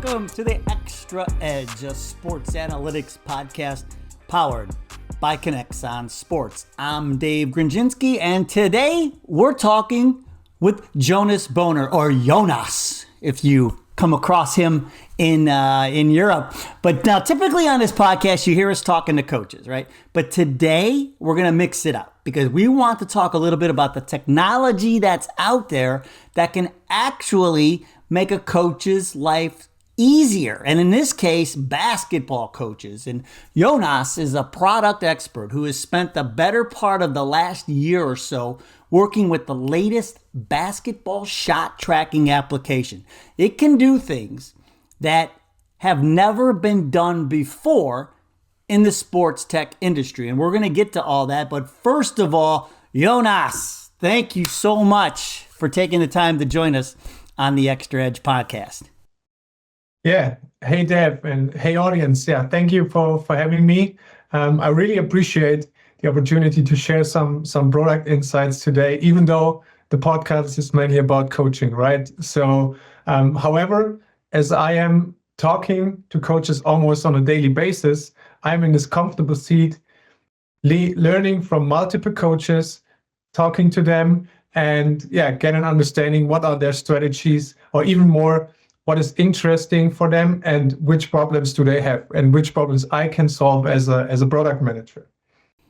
Welcome to the Xtra Edge, a sports analytics podcast powered by KINEXON Sports. I'm Dave Grinjinski, and today we're talking with Jonas Bohner, or Jonas, if you come across him in Europe. But now, typically on this podcast, you hear us talking to coaches, right? But today, we're going to mix it up because we want to talk a little bit about the technology that's out there that can actually make a coach's life easier. And in this case, basketball coaches. And Jonas is a product expert who has spent the better part of the last year or so working with the latest basketball shot tracking application. It can do things that have never been done before in the sports tech industry. And we're going to get to all that. But first of all, Jonas, thank you so much for taking the time to join us on the Xtra Edge podcast. Yeah. Hey, Deb, and hey, audience. Yeah, thank you for having me. I really appreciate the opportunity to share some product insights today, even though the podcast is mainly about coaching, right? So, however, as I am talking to coaches almost on a daily basis, I'm in this comfortable seat, learning from multiple coaches, talking to them, and get an understanding what are their strategies, or even more, what is interesting for them and which problems do they have and which problems I can solve as a product manager.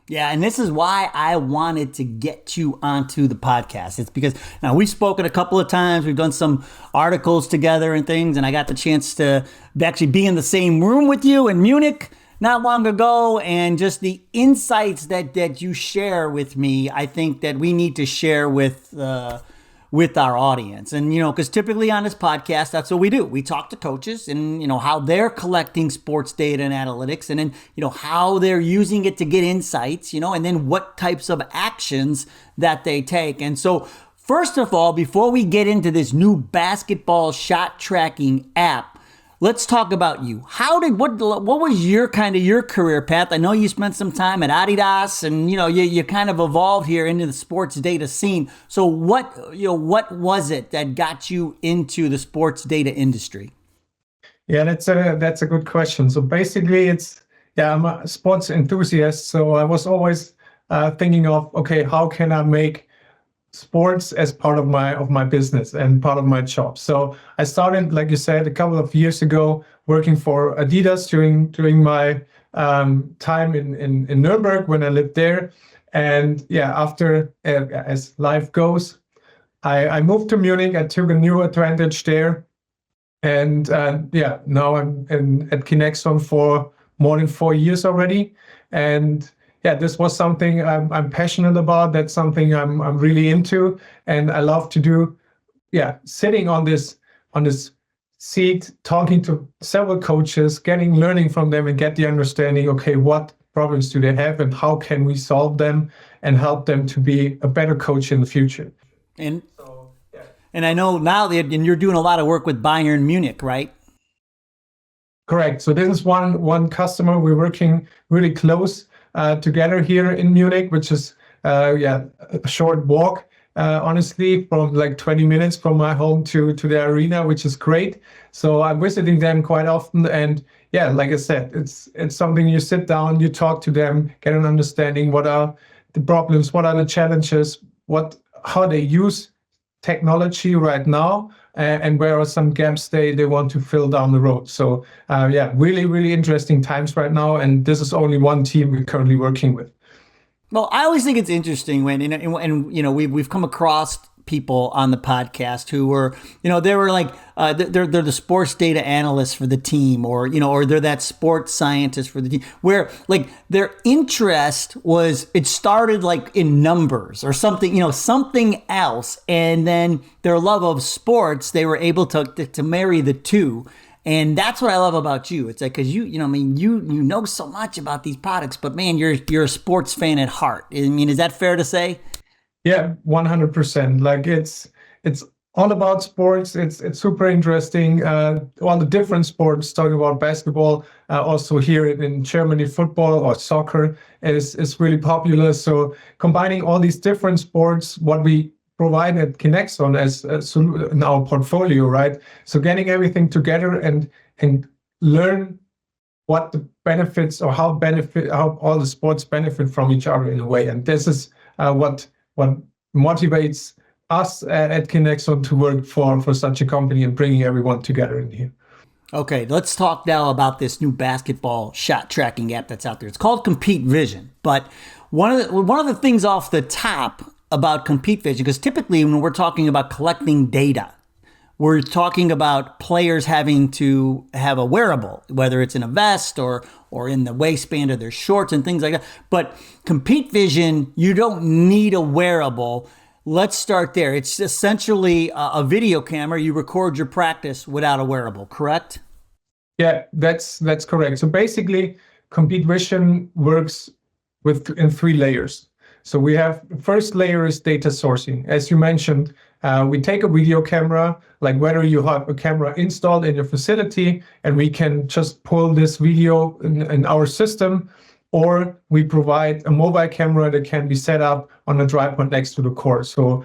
Yeah, and this is why I wanted to get you onto the podcast. It's because now we've spoken a couple of times, we've done some articles together and things, and I got the chance to actually be in the same room with you in Munich not long ago, and just the insights that you share with me, I think that we need to share with our audience. And, because typically on this podcast, that's what we do. We talk to coaches and, how they're collecting sports data and analytics, and then, how they're using it to get insights, and then what types of actions that they take. And so, first of all, before we get into this new basketball shot tracking app, let's talk about you. What was your career path? I know you spent some time at Adidas, and you kind of evolved here into the sports data scene. So what was it that got you into the sports data industry? Yeah, that's a good question. So basically, I'm a sports enthusiast. So I was always thinking of, okay, how can I make sports as part of my business and part of my job. So I started, like you said, a couple of years ago, working for Adidas during my time in Nuremberg when I lived there. And after, as life goes, I moved to Munich. I took a new advantage there. And now I'm at KINEXON for more than 4 years already. And this was something I'm passionate about. That's something I'm really into, and I love to do. Sitting on this seat, talking to several coaches, learning from them, and get the understanding. Okay, what problems do they have, and how can we solve them and help them to be a better coach in the future? And I know now that you're doing a lot of work with Bayern Munich, right? Correct. So this is one customer we're working really close together here in Munich, which is a short walk, honestly, from like 20 minutes from my home to the arena, which is great. So I'm visiting them quite often, and like I said, it's something you sit down, you talk to them, get an understanding what are the problems, what are the challenges, how they use technology right now, and where are some gaps they want to fill down the road. So really, really interesting times right now. And this is only one team we're currently working with. Well, I always think it's interesting when, we've come across people on the podcast who were, they were like, they're the sports data analysts for the team, or they're that sports scientist for the team, where like their interest was, it started like in numbers or something, something else. And then their love of sports, they were able to marry the two. And that's what I love about you. It's like, cause you know so much about these products, but man, you're a sports fan at heart. I mean, is that fair to say? Yeah, 100%. Like it's all about sports. It's super interesting. All the different sports, talking about basketball, also here in Germany, football or soccer is really popular. So combining all these different sports, what we provide at KINEXON as in our portfolio, right? So getting everything together and learn what the benefits or how all the sports benefit from each other in a way. And this is what motivates us at KINEXON to work for such a company and bringing everyone together in here. Okay, let's talk now about this new basketball shot tracking app that's out there. It's called COMPETE Vision. But one of the things off the top about COMPETE Vision, because typically when we're talking about collecting data, we're talking about players having to have a wearable, whether it's in a vest or in the waistband of their shorts and things like that. But COMPETE Vision, you don't need a wearable. Let's start there. It's essentially a video camera. You record your practice without a wearable, correct? Yeah, that's correct. So basically, COMPETE Vision works in 3 layers. So we have the first layer is data sourcing. As you mentioned, we take a video camera, like whether you have a camera installed in your facility, and we can just pull this video in our system, or we provide a mobile camera that can be set up on a tripod next to the court. So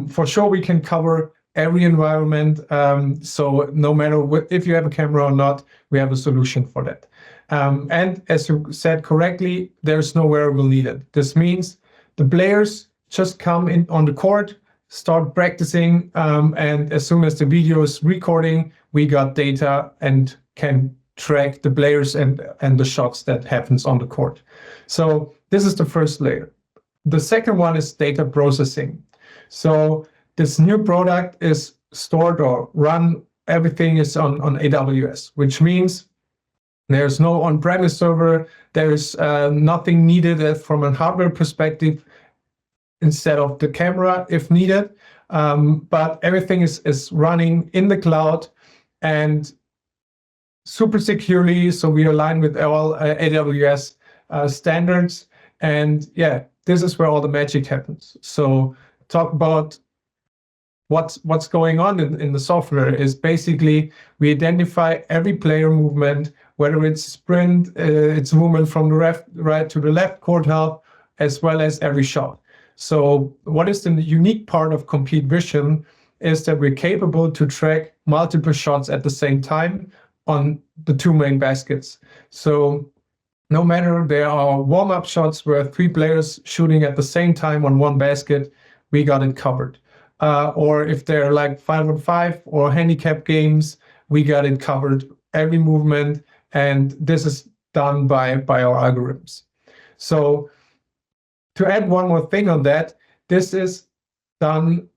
for sure, we can cover every environment. So no matter if you have a camera or not, we have a solution for that. And as you said correctly, there's no wearable needed. This means the players just come in on the court, start practicing, and as soon as the video is recording, we got data and can track the players and the shots that happens on the court. So this is the first layer. The second one is data processing. So this new product is stored or run, everything is on AWS, which means there's no on-premise server, there's nothing needed from a hardware perspective instead of the camera if needed, but everything is running in the cloud and super securely, so we align with all AWS standards. And yeah, this is where all the magic happens. So talk about what's going on in the software is basically we identify every player movement, whether it's sprint, it's movement from the right to the left court half, as well as every shot. So what is the unique part of COMPETE Vision is that we're capable to track multiple shots at the same time on the 2 main baskets. So no matter there are warm-up shots where 3 players shooting at the same time on 1 basket, we got it covered. Or if they're like 5-on-5 or handicap games, we got it covered, every movement, and this is done by our algorithms. So to add one more thing on that, this is done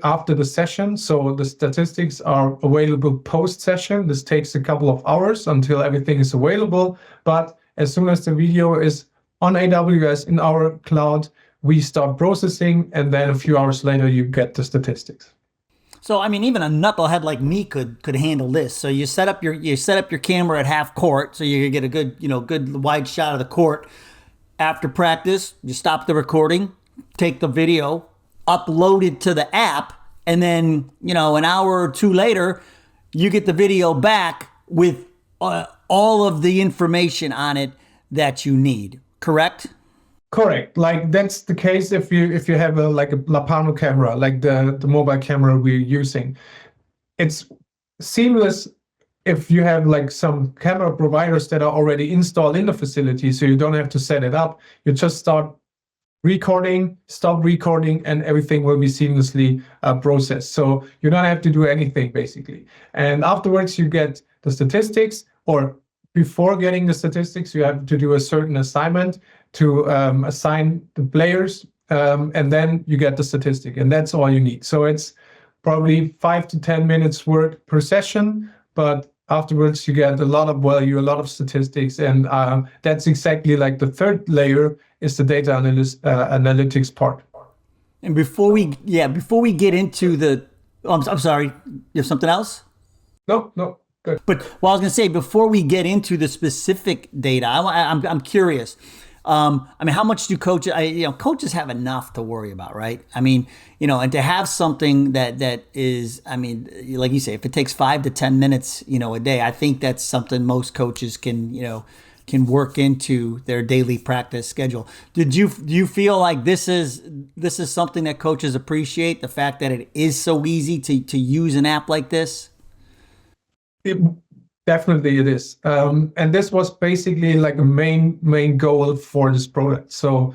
after the session. So the statistics are available post-session. This takes a couple of hours until everything is available. But as soon as the video is on AWS in our cloud, we start processing, and then a few hours later, you get the statistics. So, I mean, even a knucklehead like me could handle this. So you set up your camera at half court, so you get a good wide shot of the court. After practice, you stop the recording, take the video, upload it to the app, and then, an hour or 2 later, you get the video back with all of the information on it that you need. Correct? Correct. Like that's the case if you have a Lapano camera, like the mobile camera we're using. It's seamless if you have like some camera providers that are already installed in the facility, so you don't have to set it up. You just start recording, stop recording, and everything will be seamlessly processed. So you don't have to do anything basically. And afterwards you get the statistics, or before getting the statistics, you have to do a certain assignment to assign the players, and then you get the statistic, and that's all you need. So it's probably 5 to 10 minutes work per session, but afterwards you get a lot of value, a lot of statistics, and that's exactly like the third layer is the data analytics part. And before we get into the, I'm sorry, you have something else? No. Good. But I was going to say, before we get into the specific data, I'm curious. How much do coaches? Coaches have enough to worry about, right? And to have something that is, like you say, if it takes 5 to 10 minutes, a day, I think that's something most coaches can, can work into their daily practice schedule. Do you feel like this is something that coaches appreciate, the fact that it is so easy to use an app like this? Definitely it is. And this was basically like a main goal for this product. So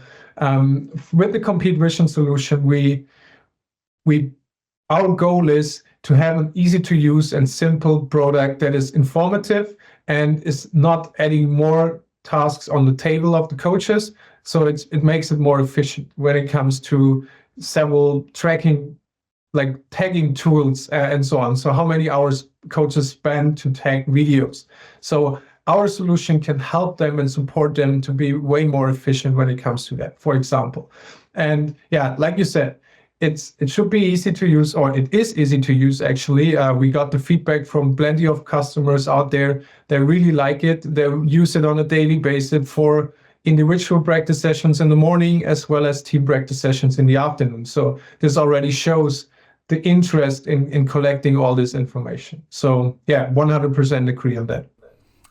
with the Compete Vision solution, our goal is to have an easy to use and simple product that is informative and is not adding more tasks on the table of the coaches. So it makes it more efficient when it comes to several tracking, like tagging tools and so on. So how many hours coaches spend to tag videos. So our solution can help them and support them to be way more efficient when it comes to that, for example. And yeah, like you said, it should be easy to use, or it is easy to use actually. We got the feedback from plenty of customers out there. They really like it. They use it on a daily basis for individual practice sessions in the morning as well as team practice sessions in the afternoon. So this already shows the interest in collecting all this information. So yeah, 100% agree on that.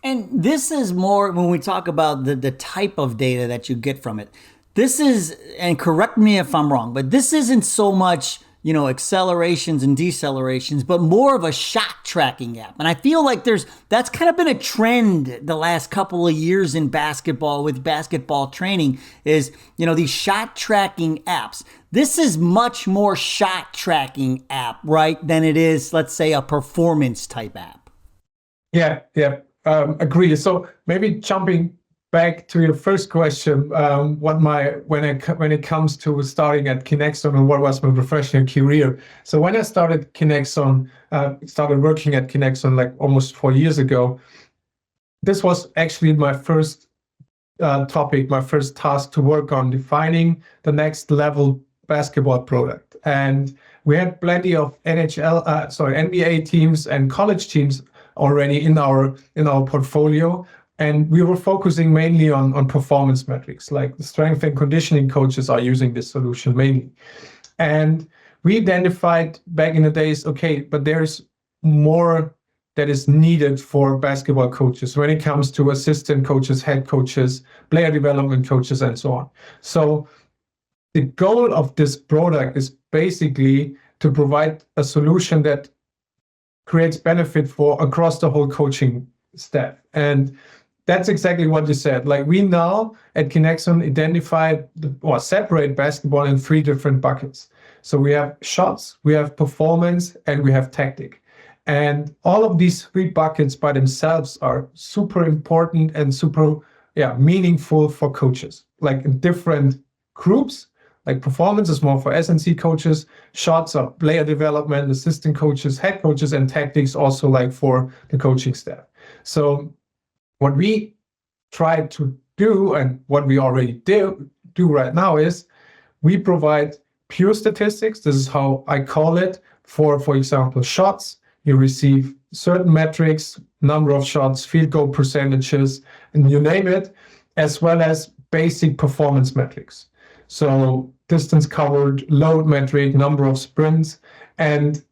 And this is more when we talk about the type of data that you get from it. This is, and correct me if I'm wrong, but this isn't so much, accelerations and decelerations, but more of a shot tracking app. And I feel like that's kind of been a trend the last couple of years in basketball with basketball training is, these shot tracking apps. This is much more shot tracking app, right, than it is, let's say, a performance type app. Yeah, agree. So maybe jumping back to your first question, when it comes to starting at KINEXON and what was my professional career. So when I started KINEXON, started working at KINEXON like almost 4 years ago, this was actually my first topic, my first task to work on defining the next level basketball product. And we had plenty of NBA teams and college teams already in our portfolio. And we were focusing mainly on performance metrics, like the strength and conditioning coaches are using this solution mainly. And we identified back in the days, okay, but there's more that is needed for basketball coaches when it comes to assistant coaches, head coaches, player development coaches, and so on. So the goal of this product is basically to provide a solution that creates benefit for across the whole coaching staff. And that's exactly what you said. Like we now at KINEXON identified or separate basketball in 3 different buckets. So we have shots, we have performance, and we have tactic. And all of these 3 buckets by themselves are super important and super meaningful for coaches, like in different groups. Like performance is more for S&C coaches, shots are player development, assistant coaches, head coaches, and tactics also like for the coaching staff. So what we try to do and what we already do right now is we provide pure statistics. This is how I call it. For example, shots, you receive certain metrics, number of shots, field goal percentages, and you name it, as well as basic performance metrics. So distance covered, load metric, number of sprints. And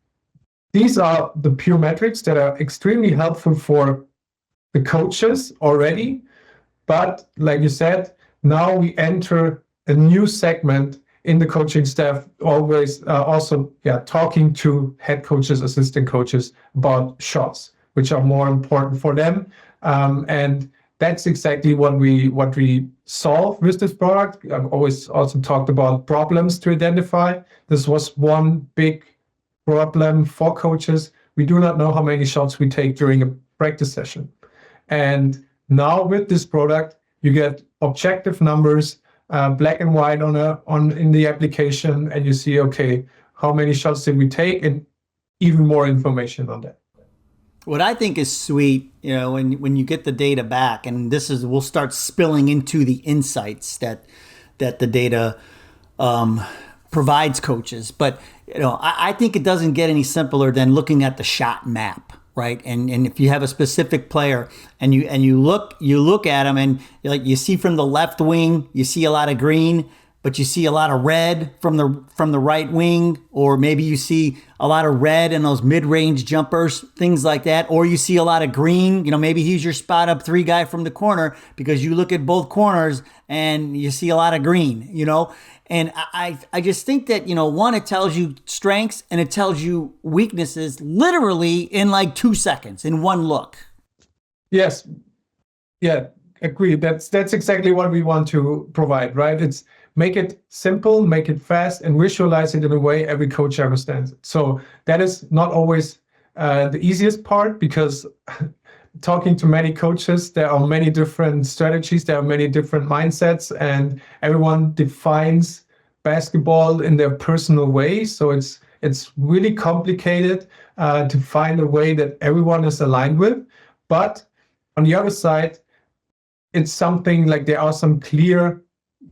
these are the pure metrics that are extremely helpful for the coaches already. But like you said, now we enter a new segment in the coaching staff, always also talking to head coaches, assistant coaches about shots, which are more important for them. And that's exactly what we solve with this product. I've always also talked about problems to identify. This was one big problem for coaches. We do not know how many shots we take during a practice session. And now with this product, you get objective numbers, black and white in the application, and you see, okay, how many shots did we take, and even more information on that. What I think is sweet, when you get the data back, and we'll start spilling into the insights that the data provides coaches. But I think it doesn't get any simpler than looking at the shot map, right? And if you have a specific player and you look at them and you see from the left wing, you see a lot of green. but you see a lot of red from the right wing, or maybe you see a lot of red in those mid-range jumpers, things like that, or you see a lot of green. Maybe he's your spot up three guy from the corner because you look at both corners and you see a lot of green. And I just think that, one, it tells you strengths and it tells you weaknesses literally in like 2 seconds, in one look. Yes. Yeah, agree. That's exactly what we want to provide, right? It's make it simple, make it fast, and visualize it in a way every coach understands it. So that is not always the easiest part, because talking to many coaches, there are many different strategies, there are many different mindsets, and everyone defines basketball in their personal way. So it's really complicated to find a way that everyone is aligned with. But on the other side, it's something like there are some clear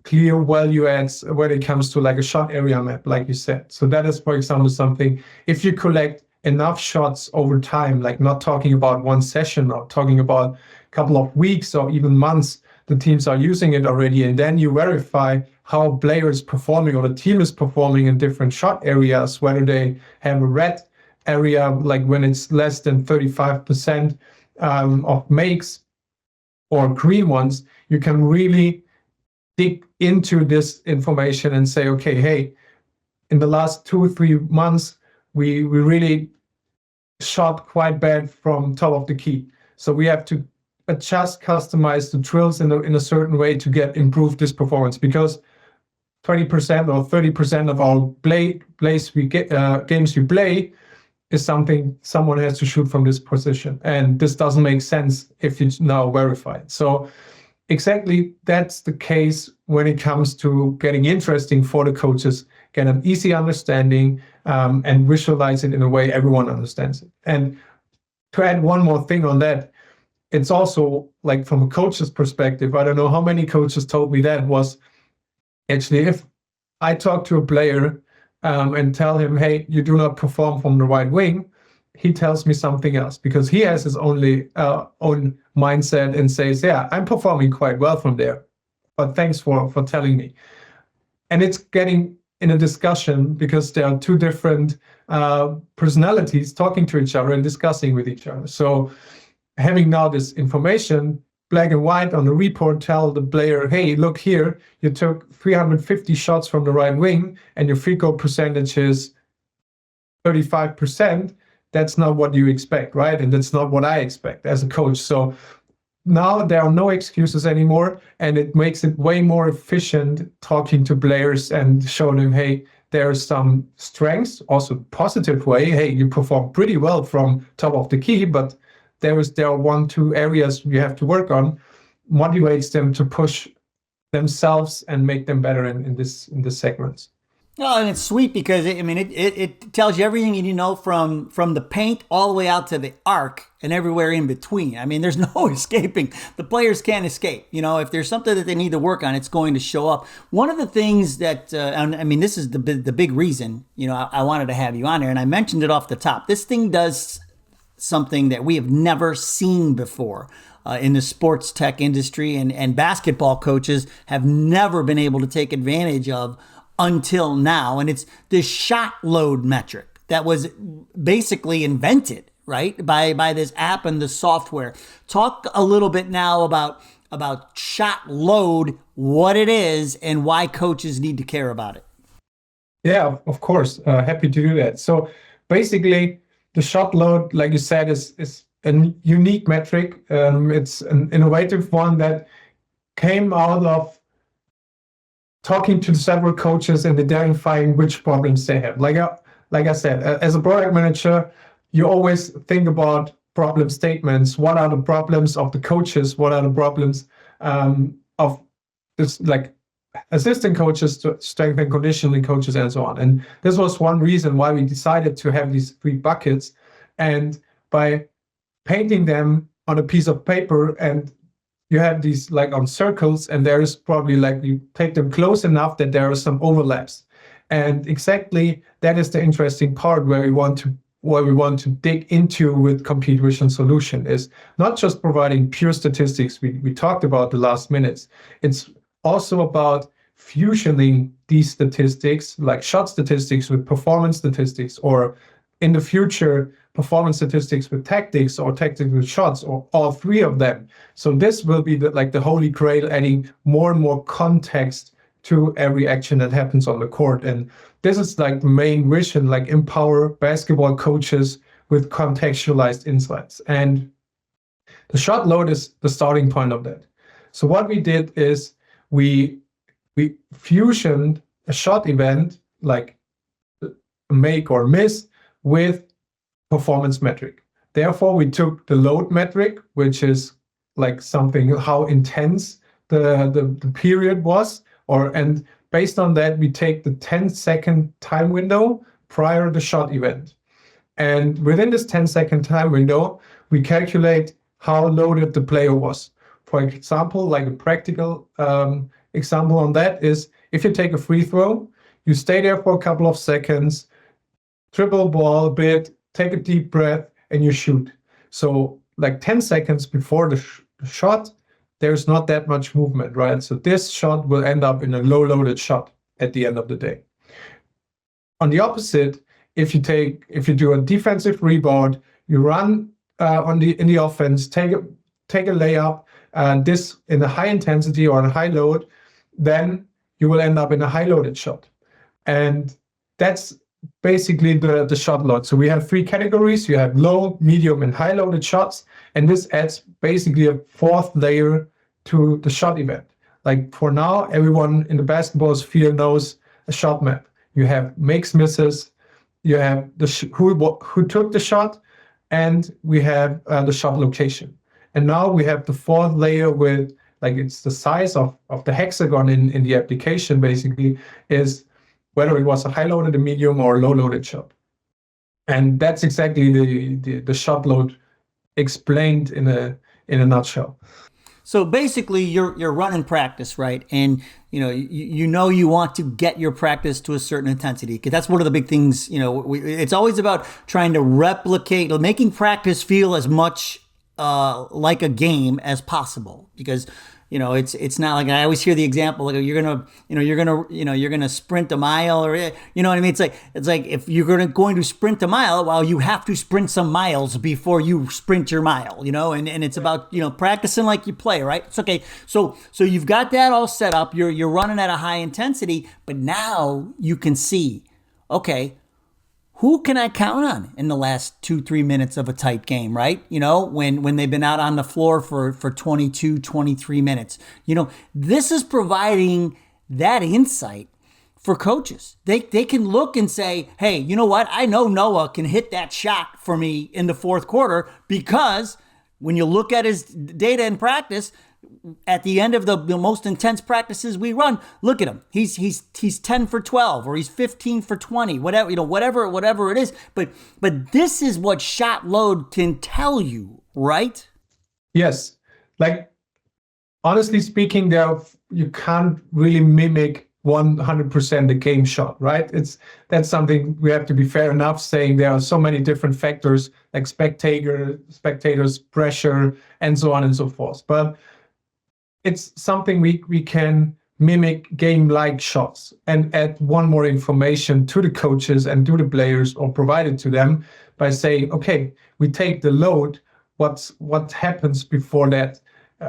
value adds when it comes to like a shot area map, like you said. So that is, for example, something, if you collect enough shots over time, like not talking about one session or talking about a couple of weeks or even months, the teams are using it already, and then you verify how a player is performing or the team is performing in different shot areas, whether they have a red area, like when it's less than 35% of makes, or green ones, you can really dig into this information and say, okay, hey, in the last 2 or 3 months, we really shot quite bad from top of the key. So we have to adjust, customize the drills in a certain way to improve this performance, because 20% or 30% of our games we play is something someone has to shoot from this position. And this doesn't make sense if you now verify it. So exactly that's the case when it comes to getting interesting for the coaches, get an easy understanding, and visualize it in a way everyone understands it. And to add one more thing on that, it's also like from a coach's perspective, I don't know how many coaches told me that was actually, if I talk to a player and tell him, hey, you do not perform from the right wing, he tells me something else, because he has his own mindset and says, yeah, I'm performing quite well from there, but thanks for telling me. And it's getting in a discussion because there are two different personalities talking to each other and discussing with each other. So having now this information, black and white on the report, tell the player, hey, look here, you took 350 shots from the right wing and your field goal percentage is 35%. That's not what you expect, right? And that's not what I expect as a coach. So now there are no excuses anymore, and it makes it way more efficient talking to players and show them, hey, there are some strengths, also positive way. Hey, you perform pretty well from top of the key, but there are 1-2 areas you have to work on, motivates them to push themselves and make them better in this segments. No, and it's sweet because it tells you everything you need to know from the paint all the way out to the arc and everywhere in between. There's no escaping. The players can't escape. If there's something that they need to work on, it's going to show up. One of the things that, this is the big reason, I wanted to have you on here, and I mentioned it off the top. This thing does something that we have never seen before in the sports tech industry, and basketball coaches have never been able to take advantage of until now. And it's the shot load metric that was basically invented, right, by this app and the software. Talk a little bit now about shot load, what it is, and why coaches need to care about it. Yeah, of course. Happy to do that. So basically, the shot load, like you said, is a unique metric. It's an innovative one that came out of talking to several coaches and identifying which problems they have. Like I said, as a product manager, you always think about problem statements. What are the problems of the coaches? What are the problems of this, like assistant coaches, strength and conditioning coaches, and so on. And this was one reason why we decided to have these 3 buckets. And by painting them on a piece of paper, and you have these like on circles, and there is probably like you take them close enough that there are some overlaps. And exactly that is the interesting part where we want to dig into with Compete Vision solution, is not just providing pure statistics we talked about the last minutes. It's also about fusioning these statistics, like shot statistics with performance statistics, or in the future, performance statistics with tactics, or tactics with shots, or all three of them. So this will be the holy grail, adding more and more context to every action that happens on the court. And this is like the main vision, like empower basketball coaches with contextualized insights. And the shot load is the starting point of that. So what we did is we fusioned a shot event, like make or miss, with performance metric. Therefore, we took the load metric, which is like something, how intense the period was, and based on that, we take the 10-second time window prior to the shot event. And within this 10-second time window, we calculate how loaded the player was. For example, like a practical example on that is, if you take a free throw, you stay there for a couple of seconds, dribble ball a bit, take a deep breath, and you shoot. So like 10 seconds before the shot, there's not that much movement, right? So this shot will end up in a low-loaded shot at the end of the day. On the opposite, if you do a defensive rebound, you run in the offense, take a layup, and this in a high intensity or a high load, then you will end up in a high loaded shot. And that's basically the shot load. So we have three categories. You have low, medium, and high loaded shots. And this adds basically a fourth layer to the shot event. Like for now, everyone in the basketball sphere knows a shot map. You have makes, misses, you have who took the shot, and we have the shot location. And now we have the fourth layer with, like, it's the size of the hexagon in the application, basically, is whether it was a high-loaded, a medium, or a low-loaded shot. And that's exactly the shot load explained in a nutshell. So basically, you're running practice, right? And you know you want to get your practice to a certain intensity, because that's one of the big things. It's always about trying to replicate, making practice feel as much like a game as possible, because it's not like, I always hear the example, like you're gonna sprint a mile, or you know what I mean. It's like if you're going to sprint a mile, well, you have to sprint some miles before you sprint your mile, and it's about practicing like you play, right? It's okay. So you've got that all set up. You're running at a high intensity, but now you can see, okay, who can I count on in the last 2-3 minutes of a tight game, right? When they've been out on the floor for 22, 23 minutes. This is providing that insight for coaches. They can look and say, hey, you know what? I know Noah can hit that shot for me in the fourth quarter, because when you look at his data in practice, at the end of the most intense practices we run, look at him. He's 10 for 12, or he's 15 for 20, whatever it is. But this is what shot load can tell you, right? Yes. Like, honestly speaking, you can't really mimic 100% the game shot, right? That's something we have to be fair enough saying. There are so many different factors, like spectators, pressure, and so on and so forth. But it's something we can mimic game-like shots and add one more information to the coaches and to the players, or provide it to them by saying, okay, we take the load, what happens before that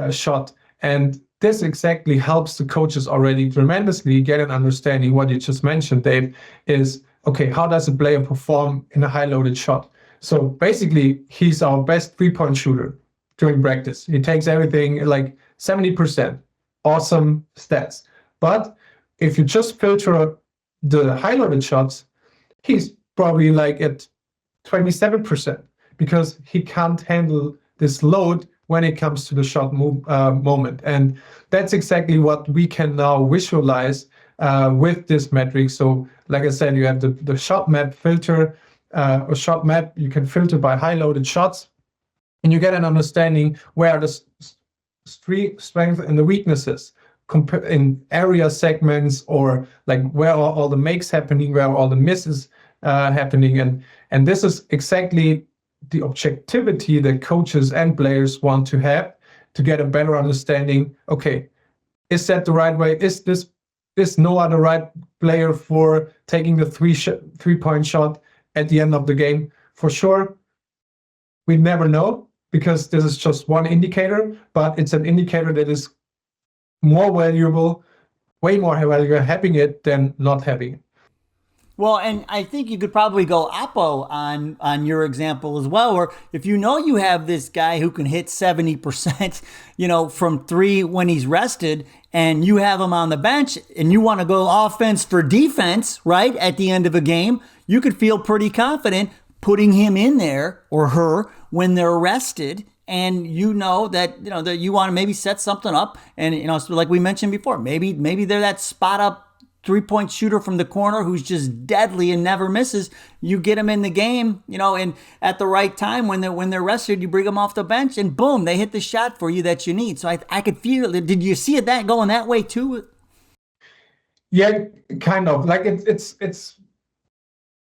shot. And this exactly helps the coaches already tremendously get an understanding. What you just mentioned, Dave, is, okay, how does a player perform in a high-loaded shot? So basically, he's our best three-point shooter during practice. He takes everything like 70%. Awesome stats. But if you just filter the high-loaded shots, he's probably like at 27%, because he can't handle this load when it comes to the shot moment. And that's exactly what we can now visualize with this metric. So like I said, you have the shot map filter, or shot map, you can filter by high-loaded shots, and you get an understanding where the strength and the weaknesses in area segments, or like where are all the makes happening, where are all the misses happening. And this is exactly the objectivity that coaches and players want to have, to get a better understanding. Okay, is that the right way? Is this is Noah the right player for taking the 3-point shot at the end of the game? For sure, we never know because this is just one indicator, but it's an indicator that is more valuable, way more valuable having it than not having it. Well, and I think you could probably go oppo on your example as well, or if you know you have this guy who can hit 70%, from three when he's rested, and you have him on the bench and you want to go offense for defense, right, at the end of a game, you could feel pretty confident putting him in there or her when they're rested. And that you want to maybe set something up, and so like we mentioned before, maybe they're that spot up 3-point shooter from the corner who's just deadly and never misses. You get them in the game, and at the right time when they're rested, you bring them off the bench, and boom, they hit the shot for you that you need. So I could feel it. Did you see it going that way too? Yeah, kind of. Like it's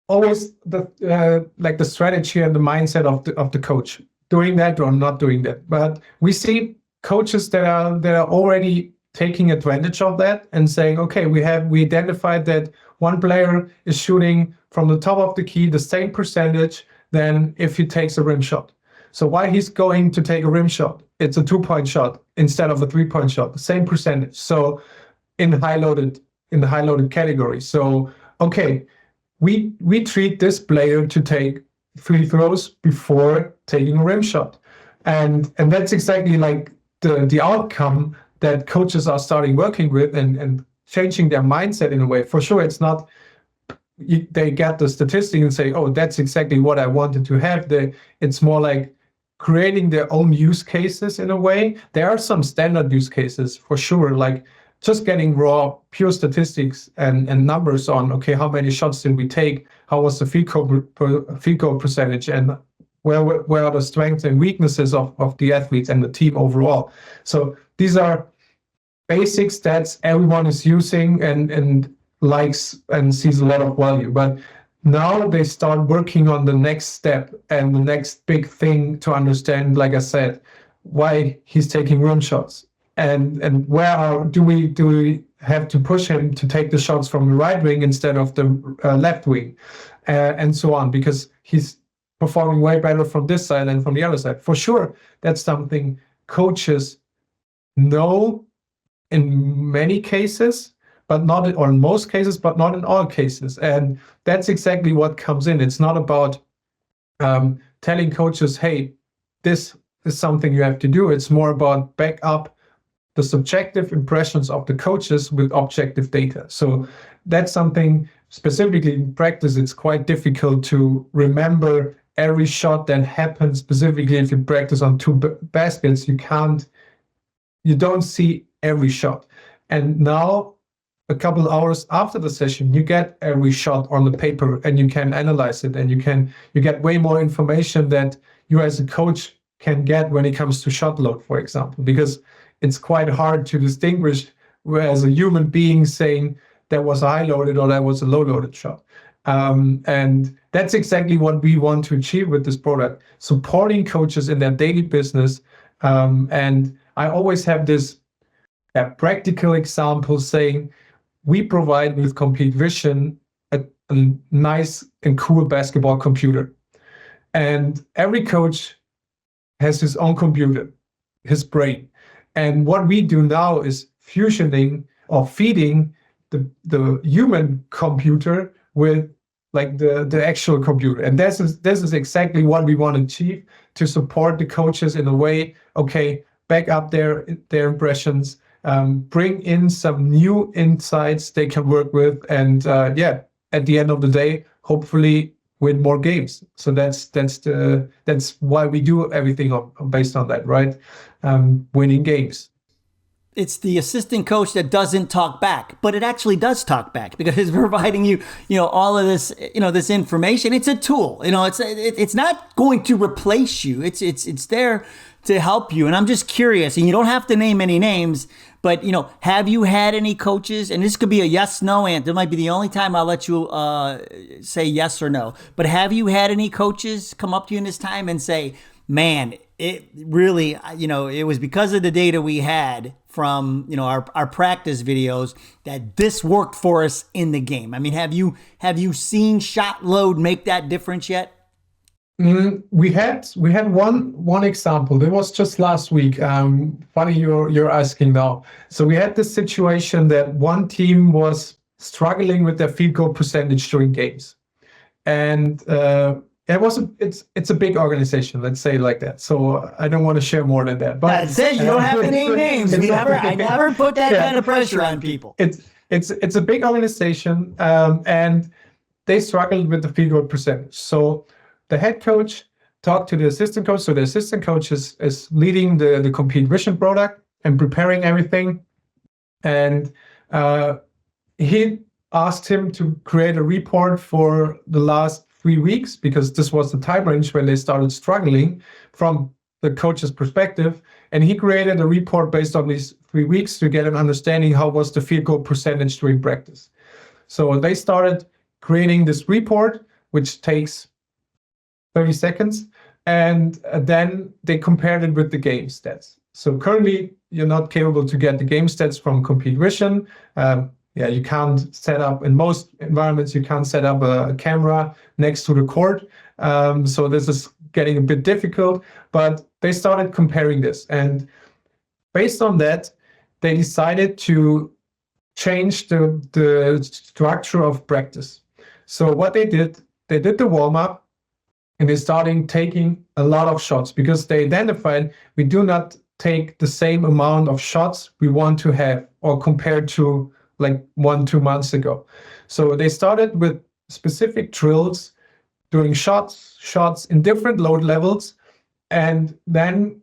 always the strategy and the mindset of the coach, doing that or not doing that. But we see coaches that are already taking advantage of that and saying, okay, we identified that one player is shooting from the top of the key the same percentage than if he takes a rim shot. So why he's going to take a rim shot? It's a 2-point shot instead of a 3-point shot, the same percentage. So in the high loaded category. So okay, we treat this player to take free throws before taking a rim shot, and that's exactly like the outcome that coaches are starting working with and changing their mindset in a way. For sure, it's not they get the statistic and say, oh, that's exactly what I wanted to have. It's more like creating their own use cases in a way. There are some standard use cases for sure, like just getting raw, pure statistics and numbers on, okay, how many shots did we take? How was the field goal percentage? And where are the strengths and weaknesses of the athletes and the team overall? So these are basic stats everyone is using and likes and sees a lot of value. But now they start working on the next step and the next big thing to understand, like I said, why he's taking rim shots. And where do we have to push him to take the shots from the right wing instead of the left wing, and so on, because he's performing way better from this side than from the other side. For sure, that's something coaches know in many cases, but not or in most cases, but not in all cases. And that's exactly what comes in. It's not about telling coaches, hey, this is something you have to do. It's more about back up the subjective impressions of the coaches with objective data. So that's something specifically in practice, it's quite difficult to remember every shot that happens. Specifically, if you practice on two baskets, you don't see every shot. And now, a couple hours after the session, you get every shot on the paper and you can analyze it, and you get way more information that you as a coach can get when it comes to shot load, for example, because it's quite hard to distinguish as a human being saying that was a high loaded or that was a low loaded shot. And that's exactly what we want to achieve with this product, supporting coaches in their daily business. And I always have this practical example saying we provide with COMPETE Vision a nice and cool basketball computer. And every coach has his own computer, his brain. And what we do now is fusioning or feeding the human computer with like the actual computer. And this is exactly what we want to achieve, to support the coaches in a way, okay, back up their impressions, bring in some new insights they can work with, and at the end of the day, hopefully win more games. So that's why we do everything based on that, right? Winning games. It's the assistant coach that doesn't talk back, but it actually does talk back because it's providing you, all of this, this information. It's a tool, it's not going to replace you. It's there to help you. And I'm just curious, and you don't have to name any names, but, have you had any coaches, and this could be a yes, no answer. It might be the only time I'll let you say yes or no, but have you had any coaches come up to you in this time and say, man, it really, it was because of the data we had from, our practice videos that this worked for us in the game. I mean, have you seen shot load make that difference yet? We had one example. It was just last week. Funny you're asking now. So we had this situation that one team was struggling with their field goal percentage during games, and it's a big organization. Let's say it like that. So I don't want to share more than that. But that's it. You don't have to name names. I never put that kind of pressure on people. It's a big organization, and they struggled with the field goal percentage. So the head coach talked to the assistant coach. So the assistant coach is leading the COMPETE Vision product and preparing everything. And he asked him to create a report for the last 3 weeks, because this was the time range when they started struggling from the coach's perspective. And he created a report based on these 3 weeks to get an understanding how was the field goal percentage during practice. So they started creating this report, which takes 30 seconds, and then they compared it with the game stats. So currently, you're not capable to get the game stats from COMPETE Vision. You can't set up, in most environments, you can't set up a camera next to the court. So this is getting a bit difficult, but they started comparing this. And based on that, they decided to change the structure of practice. So what they did the warm-up, and they started taking a lot of shots, because they identified we do not take the same amount of shots we want to have, or compared to like 1-2 months ago. So they started with specific drills, doing shots in different load levels, and then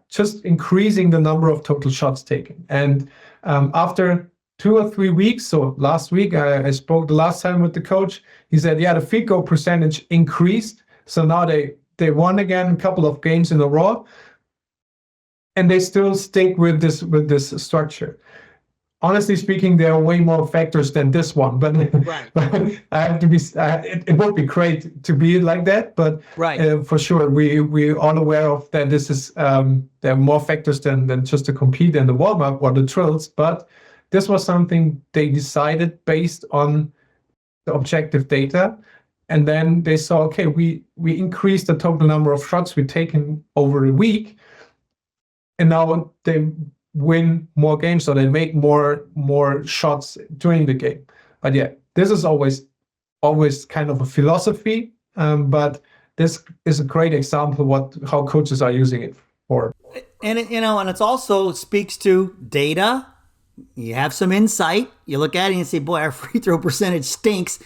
just increasing the number of total shots taken. And after 2 or 3 weeks, so last week I spoke the last time with the coach, he said, the field goal percentage increased. So now they won again a couple of games in a row, and they still stick with this structure. Honestly speaking, there are way more factors than this one, but, right. But I have to be. It would be great to be like that, but right. For sure, we all aware of that. This is there are more factors than just to compete and the warm up or the drills. But this was something they decided based on the objective data. And then they saw, okay, we increased the total number of shots we've taken over a week, and now they win more games, so they make more shots during the game. But this is always kind of a philosophy, but this is a great example how coaches are using it for. And it also speaks to data. You have some insight. You look at it and you say, boy, our free throw percentage stinks.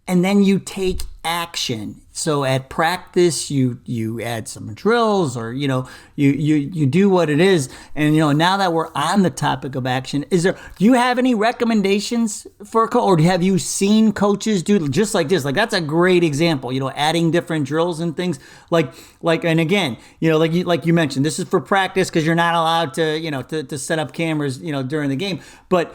And then you take action. So at practice, you add some drills, or you do what it is. And now that we're on the topic of action, do you have any recommendations for or have you seen coaches do just like this? Like, that's a great example. Adding different drills and things like and again, like you mentioned, this is for practice because you're not allowed to set up cameras during the game, but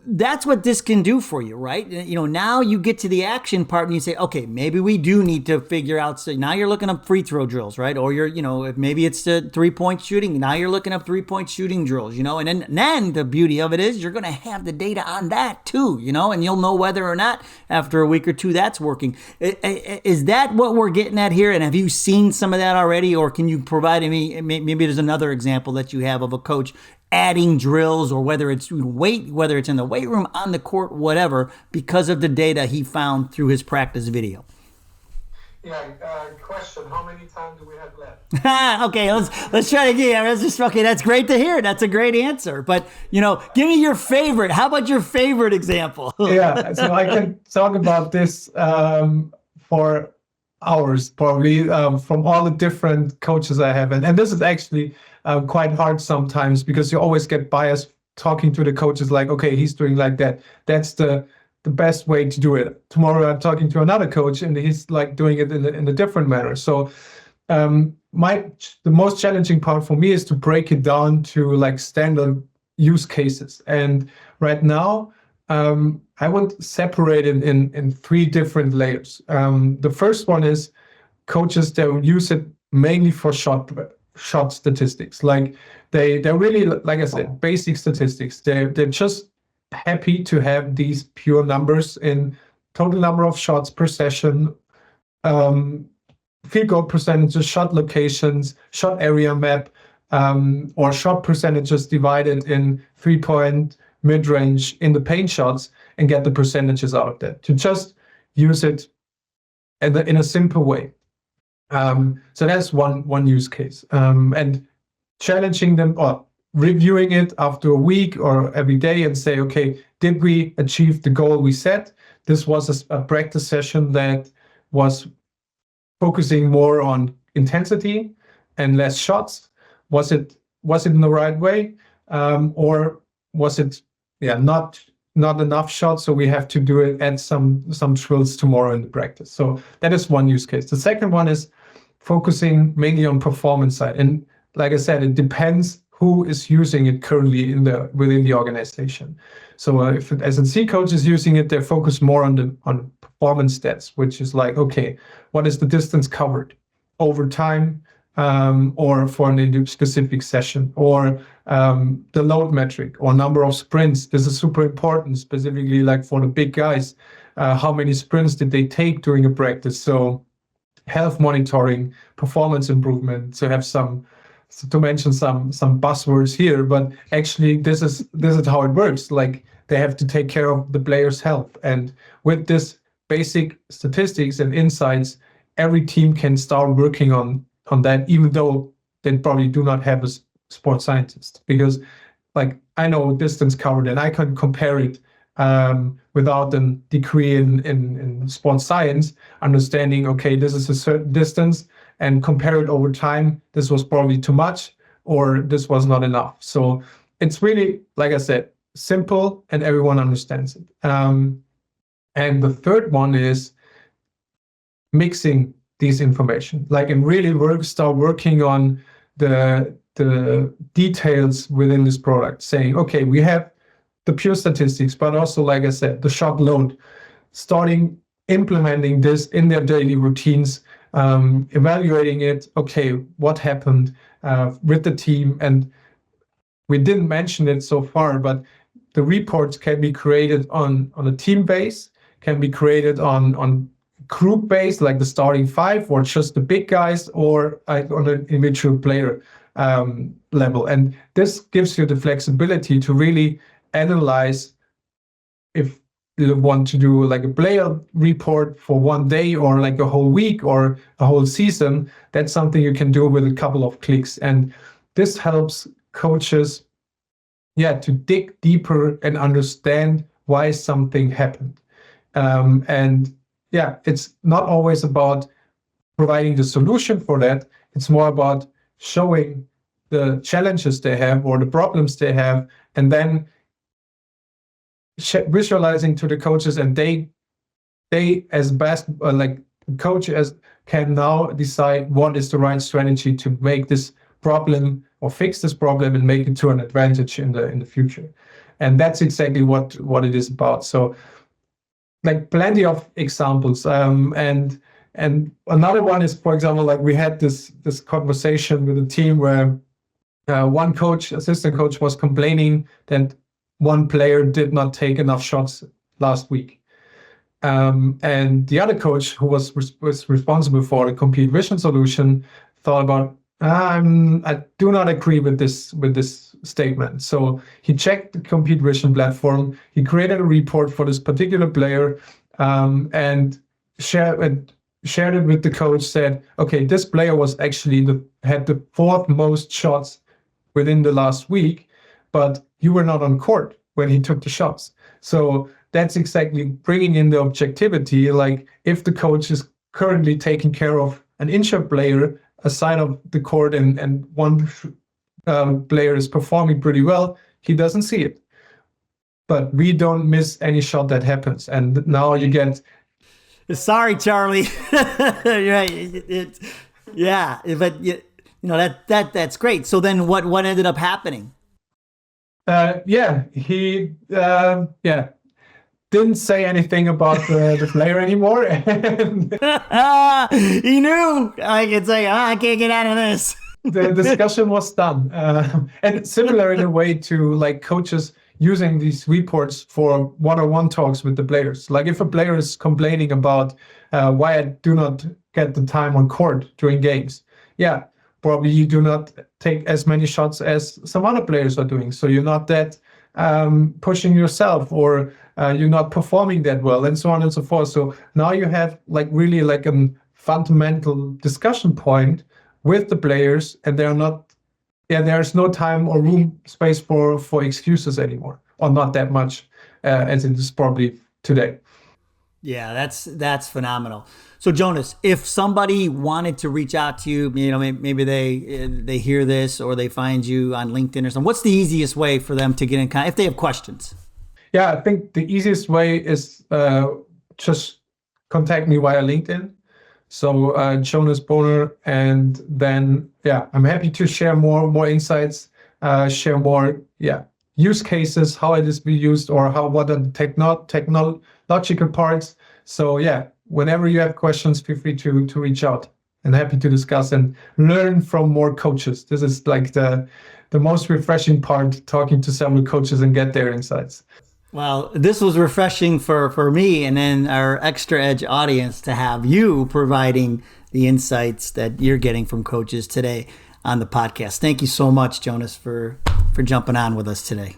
that's what this can do for you, right? Now you get to the action part and you say, okay, maybe we do need to figure out. So now you're looking up free throw drills, right? Or if maybe it's the 3-point shooting. Now you're looking up 3-point shooting drills, and then the beauty of it is you're going to have the data on that too, and you'll know whether or not after a week or two that's working. Is that what we're getting at here? And have you seen some of that already? Or can you provide me, maybe there's another example that you have of a coach adding drills, or whether it's whether it's in the weight room, on the court, whatever, because of the data he found through his practice video? Question, how many time do we have left? Okay, let's try to get okay, that's great to hear. That's a great answer. But give me your favorite. How about your favorite example? So I can talk about this for hours, probably, from all the different coaches I have. And this is actually quite hard sometimes, because you always get biased talking to the coaches like, okay, he's doing like that. That's the best way to do it. Tomorrow I'm talking to another coach and he's like doing it in a different manner. So the most challenging part for me is to break it down to like standard use cases. And right now, I would separate it in 3 different layers. The first one is coaches that will use it mainly for shot statistics. Like they're really, like I said, basic statistics. They're just happy to have these pure numbers in total number of shots per session, field goal percentages, shot locations, shot area map, or shot percentages divided in 3-point, mid-range, in the paint shots, and get the percentages out of that. To just use it in a simple way. So that's one use case. And challenging them or reviewing it after a week or every day and say, okay, did we achieve the goal we set? This was a practice session that was focusing more on intensity and less shots. Was it in the right way, or was it not enough shots? So we have to do it, add some drills tomorrow in the practice. So that is one use case. The second one is focusing mainly on performance side, and like I said, it depends who is using it currently within the organization. So if an S&C coach is using it, they're focused more on performance stats, which is like, okay, what is the distance covered over time, or for a specific session, or the load metric or number of sprints. This is super important, specifically like for the big guys. How many sprints did they take during a practice? So health monitoring, performance improvement, to mention some buzzwords here, but actually this is how it works. Like they have to take care of the player's health, and with this basic statistics and insights, every team can start working on that, even though they probably do not have a sports scientist, because like I know distance covered and I can compare it without a degree in sports science, understanding, okay, this is a certain distance, and compare it over time. This was probably too much, or this was not enough. So it's really, like I said, simple and everyone understands it. And the third one is mixing these information, like, and really start working on the details within this product, saying, okay, we have the pure statistics, but also, like I said, the shot load, starting implementing this in their daily routines, evaluating it. Okay, what happened with the team? And we didn't mention it so far, but the reports can be created on a team base, can be created on group base, like the starting five, or just the big guys, or on an individual player level. And this gives you the flexibility to really analyze if you want to do like a player report for one day or like a whole week or a whole season. That's something you can do with a couple of clicks. And this helps coaches, to dig deeper and understand why something happened. It's not always about providing the solution for that. It's more about showing the challenges they have or the problems they have, and then visualizing to the coaches, and they as best coaches can now decide what is the right strategy to make this problem or fix this problem and make it to an advantage in the future. And that's exactly what it is about. So like plenty of examples, and another one is, for example, like we had this conversation with a team where one assistant coach was complaining that one player did not take enough shots last week. And the other coach, who was responsible for the COMPETE Vision solution, thought about, I do not agree with this statement. So he checked the COMPETE Vision platform. He created a report for this particular player, and shared it with the coach. Said, okay, this player was actually had the fourth most shots within the last week, but you were not on court when he took the shots. So that's exactly bringing in the objectivity. Like if the coach is currently taking care of an injured player aside of the court, and one player is performing pretty well, he doesn't see it. But we don't miss any shot that happens. And now you get... Sorry, Charlie. But that's great. So then what ended up happening? didn't say anything about the player anymore. And He knew. I could say, I can't get out of this. the discussion was done. And similar in a way to like coaches using these reports for one-on-one talks with the players. Like if a player is complaining about why I do not get the time on court during games, yeah, probably you do not take as many shots as some other players are doing. So you're not that pushing yourself, or you're not performing that well, and so on and so forth. So now you have like really like a fundamental discussion point with the players, and they're not, there's no time or room space for excuses anymore, or not that much as it is probably today. Yeah, that's phenomenal. So Jonas, if somebody wanted to reach out to you, maybe they hear this or they find you on LinkedIn or something, what's the easiest way for them to get in contact if they have questions? Yeah, I think the easiest way is just contact me via LinkedIn. So Jonas Bohner, and then I'm happy to share more insights, share more use cases, how it is being used, or what are the technological parts. So whenever you have questions, feel free to reach out, and happy to discuss and learn from more coaches. This is like the most refreshing part, talking to several coaches and get their insights. Well, this was refreshing for me and then our Xtra Edge audience to have you providing the insights that you're getting from coaches today on the podcast. Thank you so much, Jonas, for jumping on with us today.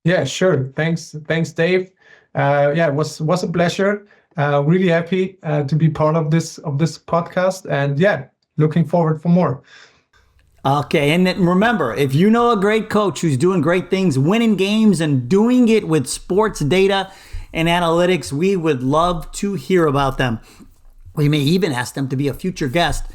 Yeah, sure. Thanks, Dave. It was a pleasure. Really happy to be part of this podcast, and looking forward for more. Okay, and then remember, if you know a great coach who's doing great things, winning games, and doing it with sports data and analytics, we would love to hear about them. We may even ask them to be a future guest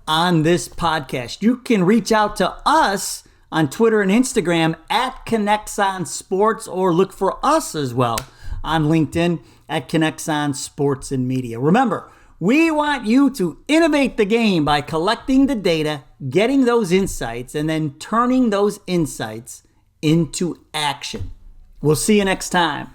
on this podcast. You can reach out to us on Twitter and Instagram at KINEXON Sports, or look for us as well on LinkedIn at KINEXON Sports and Media. Remember, we want you to innovate the game by collecting the data, getting those insights, and then turning those insights into action. We'll see you next time.